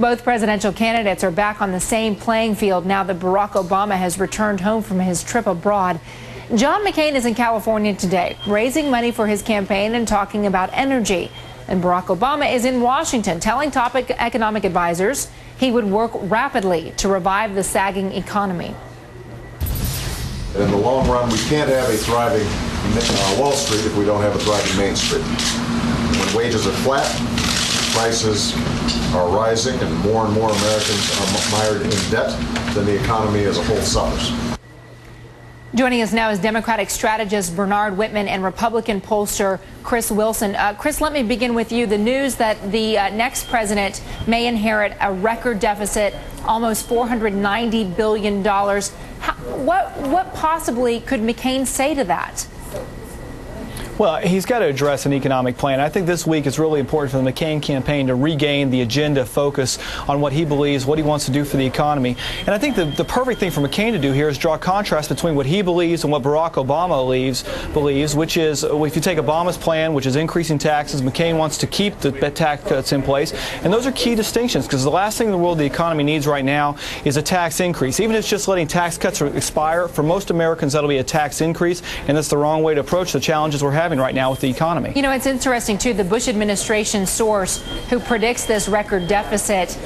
Both presidential candidates are back on the same playing field now that Barack Obama has returned home from his trip abroad. John McCain is in California today, raising money for his campaign and talking about energy. And Barack Obama is in Washington, telling top economic advisors he would work rapidly to revive the sagging economy. In the long run, we can't have a thriving Wall Street if we don't have a thriving Main Street. When wages are flat, prices are rising, and more Americans are mired in debt, then the economy as a whole suffers. Joining us now is Democratic strategist Bernard Whitman and Republican pollster Chris Wilson. Chris, let me begin with you. The news that the next president may inherit a record deficit, almost $490 billion. What possibly could McCain say to that? Well, he's got to address an economic plan. I think this week is really important for the McCain campaign to regain the agenda, focus on what he believes, what he wants to do for the economy. And I think the perfect thing for McCain to do here is draw a contrast between what he believes and what Barack Obama believes, which is, if you take Obama's plan, which is increasing taxes, McCain wants to keep the tax cuts in place. And those are key distinctions, because the last thing in the world the economy needs right now is a tax increase. Even if it's just letting tax cuts expire, for most Americans that'll be a tax increase, and that's the wrong way to approach the challenges we're having right now with the economy. You know, it's interesting, too. The Bush administration source who predicts this record deficit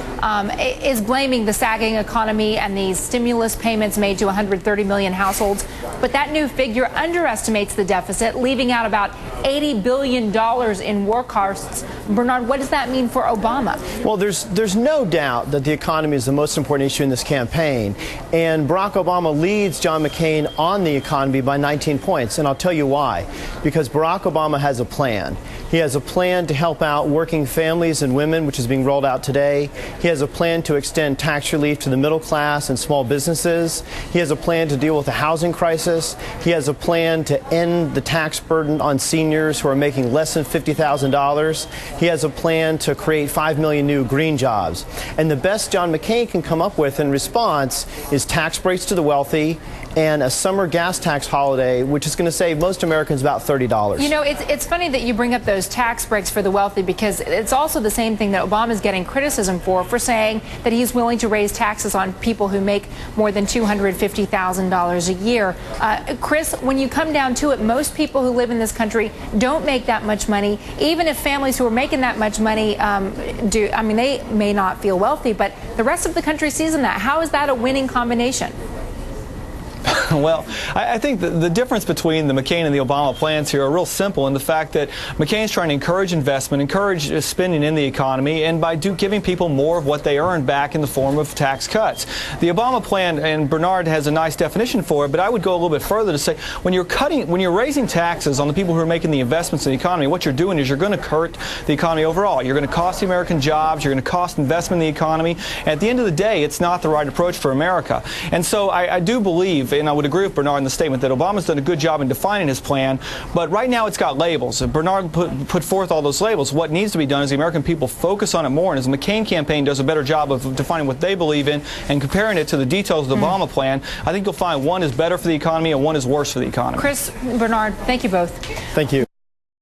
is blaming the sagging economy and these stimulus payments made to 130 million households. But that new figure underestimates the deficit, leaving out about $80 billion in war costs. Bernard, what does that mean for Obama? Well, there's no doubt that the economy is the most important issue in this campaign. And Barack Obama leads John McCain on the economy by 19 points. And I'll tell you why. Because Barack Obama has a plan. He has a plan to help out working families and women, which is being rolled out today. He has a plan to extend tax relief to the middle class and small businesses. He has a plan to deal with the housing crisis. He has a plan to end the tax burden on seniors who are making less than $50,000. He has a plan to create 5 million new green jobs. And the best John McCain can come up with in response is tax breaks to the wealthy and a summer gas tax holiday, which is going to save most Americans about $30. You know, it's funny that you bring up those tax breaks for the wealthy, because it's also the same thing that Obama's getting criticism for saying that he's willing to raise taxes on people who make more than $250,000 a year. Chris, when you come down to it, most people who live in this country don't make that much money. Even if families who are making that much money do, I mean, they may not feel wealthy, but the rest of the country sees in that. How is that a winning combination? Well, I think the difference between the McCain and the Obama plans here are real simple in the fact that McCain's trying to encourage investment, encourage spending in the economy, and by giving people more of what they earn back in the form of tax cuts. The Obama plan, and Bernard has a nice definition for it, but I would go a little bit further to say when you're raising taxes on the people who are making the investments in the economy, what you're doing is you're going to hurt the economy overall. You're going to cost the American jobs, you're going to cost investment in the economy. And at the end of the day, it's not the right approach for America. And so I do believe, and I would agree with Bernard in the statement, that Obama's done a good job in defining his plan, but right now it's got labels. Bernard put forth all those labels. What needs to be done is the American people focus on it more, and as the McCain campaign does a better job of defining what they believe in and comparing it to the details of the Obama plan, I think you'll find one is better for the economy and one is worse for the economy. Chris, Bernard, thank you both. Thank you.